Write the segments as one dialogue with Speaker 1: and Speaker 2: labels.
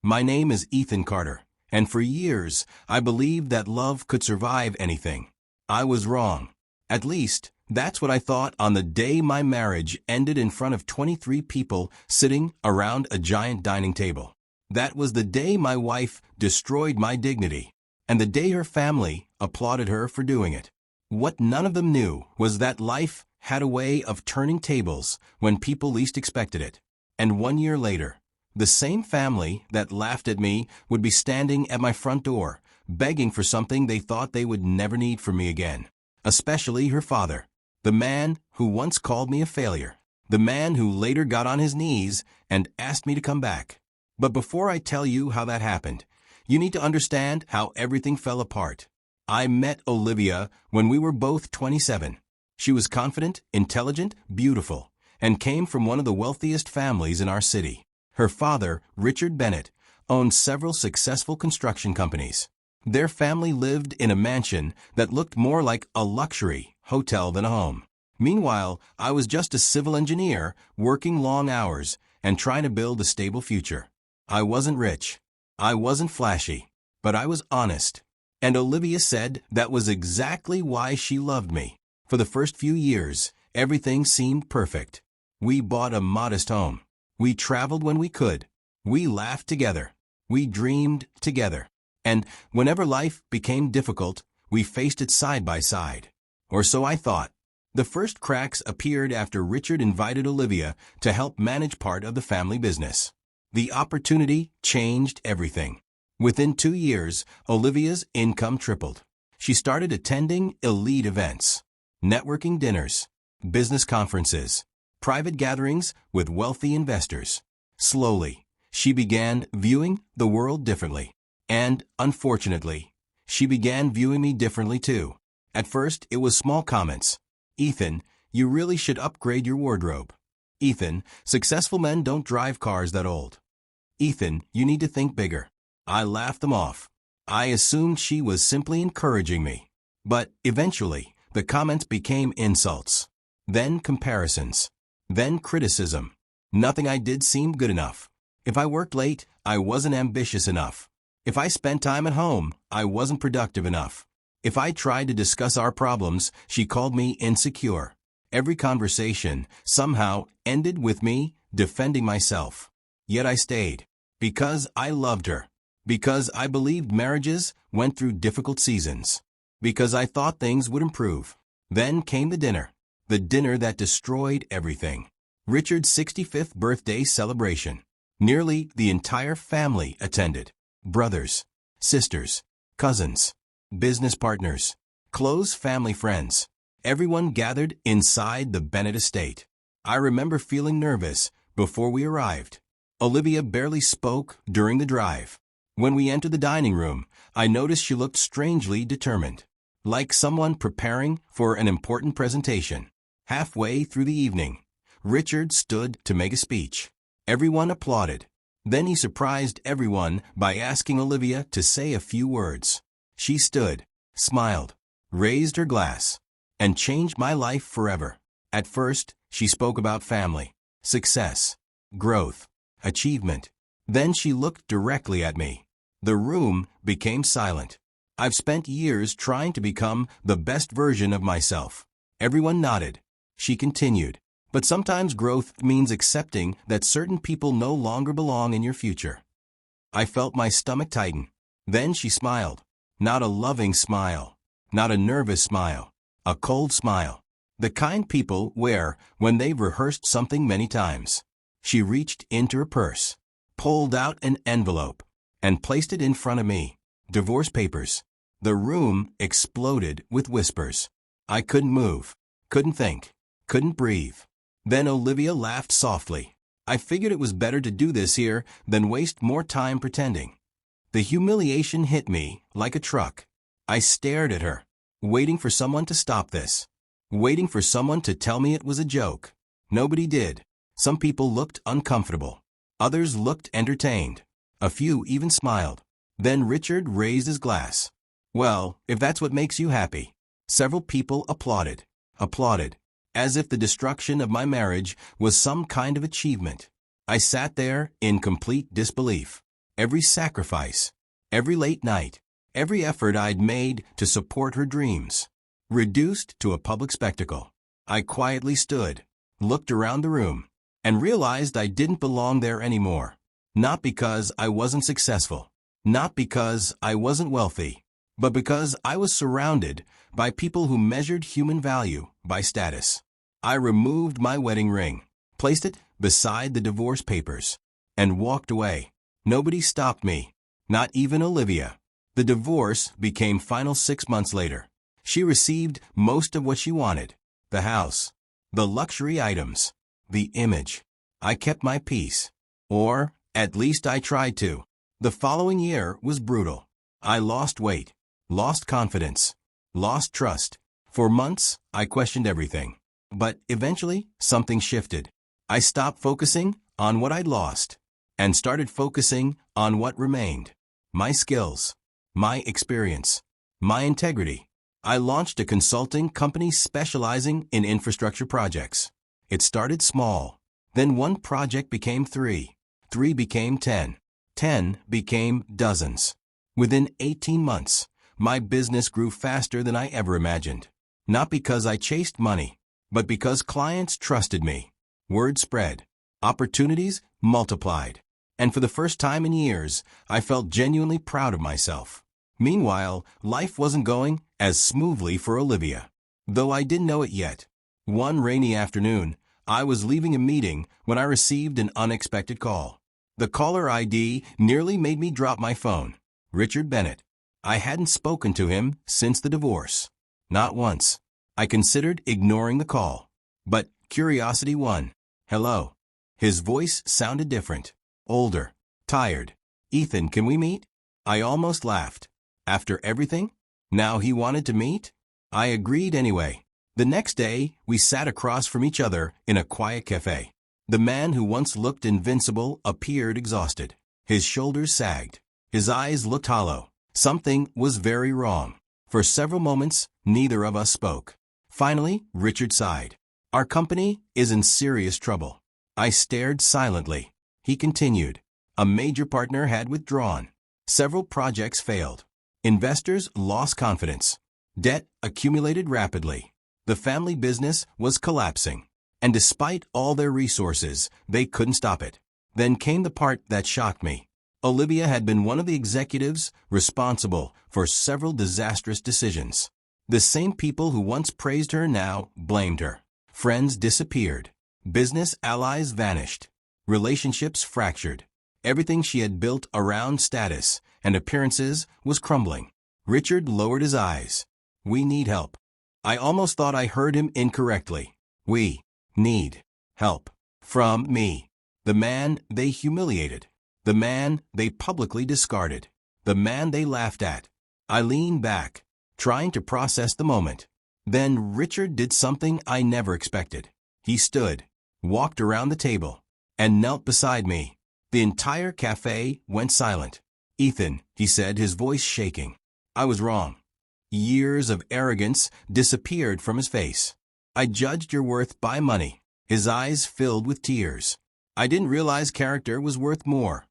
Speaker 1: My name is Ethan Carter, and for years I believed that love could survive anything. I was wrong. At least, that's what I thought on the day my marriage ended in front of 23 people sitting around a giant dining table. That was the day my wife destroyed my dignity, and the day her family applauded her for doing it. What none of them knew was that life had a way of turning tables when people least expected it. And 1 year later, the same family that laughed at me would be standing at my front door, begging for something they thought they would never need from me again. Especially her father, the man who once called me a failure, the man who later got on his knees and asked me to come back. But before I tell you how that happened, you need to understand how everything fell apart. I met Olivia when we were both 27. She was confident, intelligent, beautiful, and came from one of the wealthiest families in our city. Her father, Richard Bennett, owned several successful construction companies. Their family lived in a mansion that looked more like a luxury hotel than a home. Meanwhile, I was just a civil engineer, working long hours and trying to build a stable future. I wasn't rich. I wasn't flashy, but I was honest. And Olivia said that was exactly why she loved me. For the first few years, everything seemed perfect. We bought a modest home. We traveled when we could. We laughed together. We dreamed together. And whenever life became difficult, we faced it side by side. Or so I thought. The first cracks appeared after Richard invited Olivia to help manage part of the family business. The opportunity changed everything. Within 2 years, Olivia's income tripled. She started attending elite events, networking dinners, business conferences, private gatherings with wealthy investors. Slowly, she began viewing the world differently. And, unfortunately, she began viewing me differently too. At first, it was small comments. Ethan, you really should upgrade your wardrobe. Ethan, successful men don't drive cars that old. Ethan, you need to think bigger. I laughed them off. I assumed she was simply encouraging me. But, eventually, the comments became insults. Then comparisons. Then criticism. Nothing I did seemed good enough. If I worked late, I wasn't ambitious enough. If I spent time at home, I wasn't productive enough. If I tried to discuss our problems, she called me insecure. Every conversation somehow ended with me defending myself. Yet I stayed. Because I loved her. Because I believed marriages went through difficult seasons. Because I thought things would improve. Then came the dinner. The dinner that destroyed everything. Richard's 65th birthday celebration. Nearly the entire family attended. Brothers, sisters, cousins, business partners, close family friends. Everyone gathered inside the Bennett estate. I remember feeling nervous before we arrived. Olivia barely spoke during the drive. When we entered the dining room, I noticed she looked strangely determined, like someone preparing for an important presentation. Halfway through the evening, Richard stood to make a speech. Everyone applauded. Then he surprised everyone by asking Olivia to say a few words. She stood, smiled, raised her glass, and changed my life forever. At first, she spoke about family, success, growth, achievement. Then she looked directly at me. The room became silent. I've spent years trying to become the best version of myself. Everyone nodded. She continued. But sometimes growth means accepting that certain people no longer belong in your future. I felt my stomach tighten. Then she smiled. Not a loving smile. Not a nervous smile. A cold smile. The kind people wear when they've rehearsed something many times. She reached into her purse, pulled out an envelope, and placed it in front of me. Divorce papers. The room exploded with whispers. I couldn't move, couldn't think, couldn't breathe. Then Olivia laughed softly. I figured it was better to do this here than waste more time pretending. The humiliation hit me like a truck. I stared at her, waiting for someone to stop this. Waiting for someone to tell me it was a joke. Nobody did. Some people looked uncomfortable. Others looked entertained. A few even smiled. Then Richard raised his glass. Well, if that's what makes you happy. Several people applauded. Applauded. As if the destruction of my marriage was some kind of achievement. I sat there in complete disbelief. every sacrifice, every late night, every effort I'd made to support her dreams, reduced to a public spectacle. I quietly stood, looked around the room, and realized I didn't belong there anymore. Not because I wasn't successful, not because I wasn't wealthy, but because I was surrounded by people who measured human value by status. I removed my wedding ring, placed it beside the divorce papers, and walked away. Nobody stopped me, not even Olivia. The divorce became final 6 months later. She received most of what she wanted: the house, the luxury items, the image. I kept my peace. Or, at least I tried to. The following year was brutal. I lost weight, lost confidence, lost trust. For months, I questioned everything. But eventually, something shifted. I stopped focusing on what I'd lost and started focusing on what remained: my skills, my experience, my integrity. I launched a consulting company specializing in infrastructure projects. It started small. Then one project became 3. 3 became 10. 10 became dozens. Within 18 months, my business grew faster than I ever imagined. Not because I chased money, but because clients trusted me. Word spread. Opportunities multiplied. And for the first time in years, I felt genuinely proud of myself. Meanwhile, life wasn't going as smoothly for Olivia, though I didn't know it yet. One rainy afternoon, I was leaving a meeting when I received an unexpected call. The caller ID nearly made me drop my phone. Richard Bennett. I hadn't spoken to him since the divorce. Not once. I considered ignoring the call. But curiosity won. Hello. His voice sounded different. Older. Tired. Ethan, can we meet? I almost laughed. After everything? Now he wanted to meet? I agreed anyway. The next day, we sat across from each other in a quiet cafe. The man who once looked invincible appeared exhausted. His shoulders sagged. His eyes looked hollow. Something was very wrong. For several moments, neither of us spoke. Finally, Richard sighed. Our company is in serious trouble. I stared silently. He continued. A major partner had withdrawn. Several projects failed. Investors lost confidence. Debt accumulated rapidly. The family business was collapsing. And despite all their resources, they couldn't stop it. Then came the part that shocked me. Olivia had been one of the executives responsible for several disastrous decisions. The same people who once praised her now blamed her. Friends disappeared. Business allies vanished. Relationships fractured. Everything she had built around status and appearances was crumbling. Richard lowered his eyes. We need help. I almost thought I heard him incorrectly. We need help. From me. The man they humiliated. The man they publicly discarded. The man they laughed at. I leaned back, trying to process the moment. Then Richard did something I never expected. He stood, walked around the table, and knelt beside me. The entire cafe went silent. Ethan, he said, his voice shaking. I was wrong. Years of arrogance disappeared from his face. I judged your worth by money. His eyes filled with tears. I didn't realize character was worth more.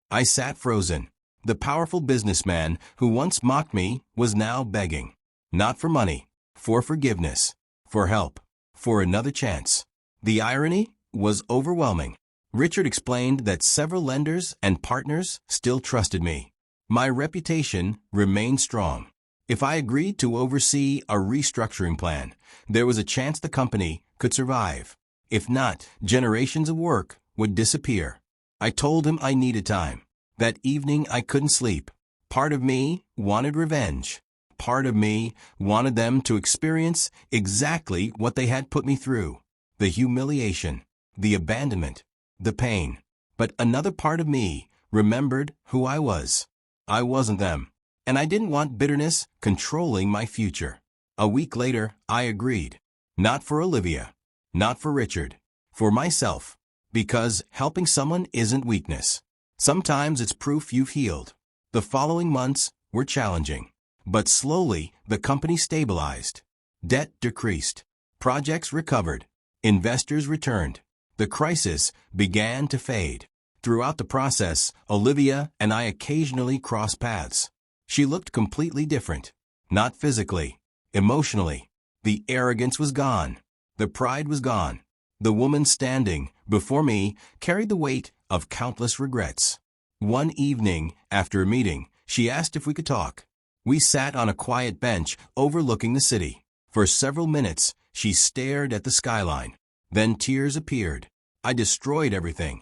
Speaker 1: I sat frozen. The powerful businessman who once mocked me was now begging. Not for money, for forgiveness, for help, for another chance. The irony was overwhelming. Richard explained that several lenders and partners still trusted me. My reputation remained strong. If I agreed to oversee a restructuring plan, there was a chance the company could survive. If not, generations of work would disappear. I told him I needed time. That evening I couldn't sleep. Part of me wanted revenge. Part of me wanted them to experience exactly what they had put me through. The humiliation, the abandonment, the pain. But another part of me remembered who I was. I wasn't them. And I didn't want bitterness controlling my future. A week later, I agreed. Not for Olivia. Not for Richard. For myself. Because helping someone isn't weakness. Sometimes it's proof you've healed. The following months were challenging. But slowly, the company stabilized. Debt decreased. Projects recovered. Investors returned. The crisis began to fade. Throughout the process, Olivia and I occasionally crossed paths. She looked completely different. Not physically, emotionally. The arrogance was gone. The pride was gone. The woman standing before me carried the weight of countless regrets. One evening, after a meeting, she asked if we could talk. We sat on a quiet bench overlooking the city. For several minutes, she stared at the skyline. Then tears appeared. I destroyed everything.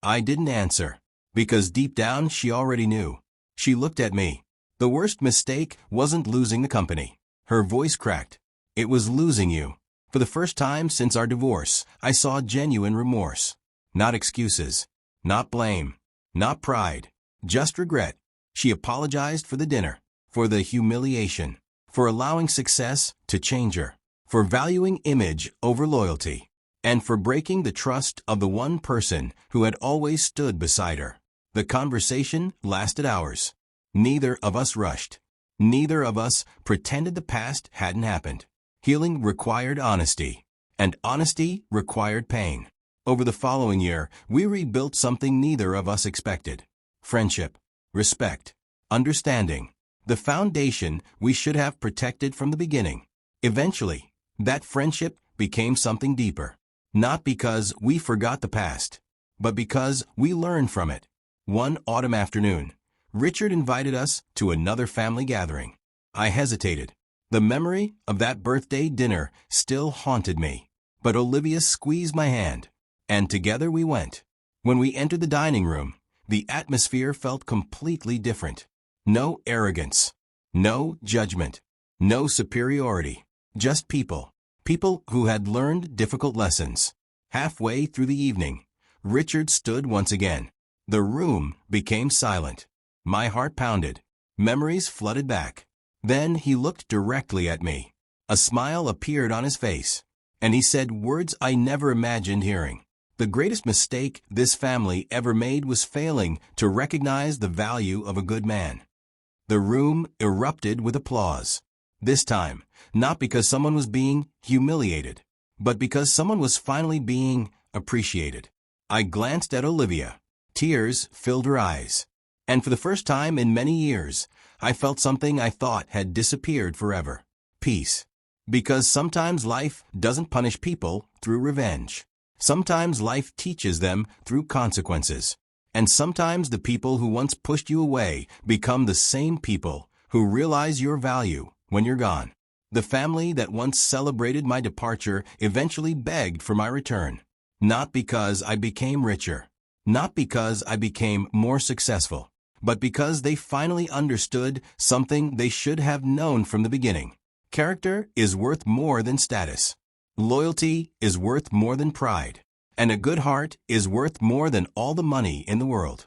Speaker 1: I didn't answer, because deep down she already knew. She looked at me. The worst mistake wasn't losing the company. Her voice cracked. It was losing you. For the first time since our divorce, I saw genuine remorse. Not excuses. Not blame. Not pride. Just regret. She apologized for the dinner, for the humiliation, for allowing success to change her, for valuing image over loyalty, and for breaking the trust of the one person who had always stood beside her. The conversation lasted hours. Neither of us rushed. Neither of us pretended the past hadn't happened. Healing required honesty, and honesty required pain. Over the following year, we rebuilt something neither of us expected. Friendship, respect, understanding. The foundation we should have protected from the beginning. Eventually, that friendship became something deeper. Not because we forgot the past, but because we learned from it. One autumn afternoon, Richard invited us to another family gathering. I hesitated. The memory of that birthday dinner still haunted me. But Olivia squeezed my hand, and together we went. When we entered the dining room, the atmosphere felt completely different. No arrogance, no judgment, no superiority, just people. People who had learned difficult lessons. Halfway through the evening, Richard stood once again. The room became silent. My heart pounded. Memories flooded back. Then he looked directly at me. A smile appeared on his face, and he said words I never imagined hearing. The greatest mistake this family ever made was failing to recognize the value of a good man. The room erupted with applause. This time, not because someone was being humiliated, but because someone was finally being appreciated. I glanced at Olivia. Tears filled her eyes. And for the first time in many years, I felt something I thought had disappeared forever. Peace. Because sometimes life doesn't punish people through revenge. Sometimes life teaches them through consequences. And sometimes the people who once pushed you away become the same people who realize your value when you're gone. The family that once celebrated my departure eventually begged for my return. Not because I became richer. Not because I became more successful. But because they finally understood something they should have known from the beginning. Character is worth more than status. Loyalty is worth more than pride. And a good heart is worth more than all the money in the world.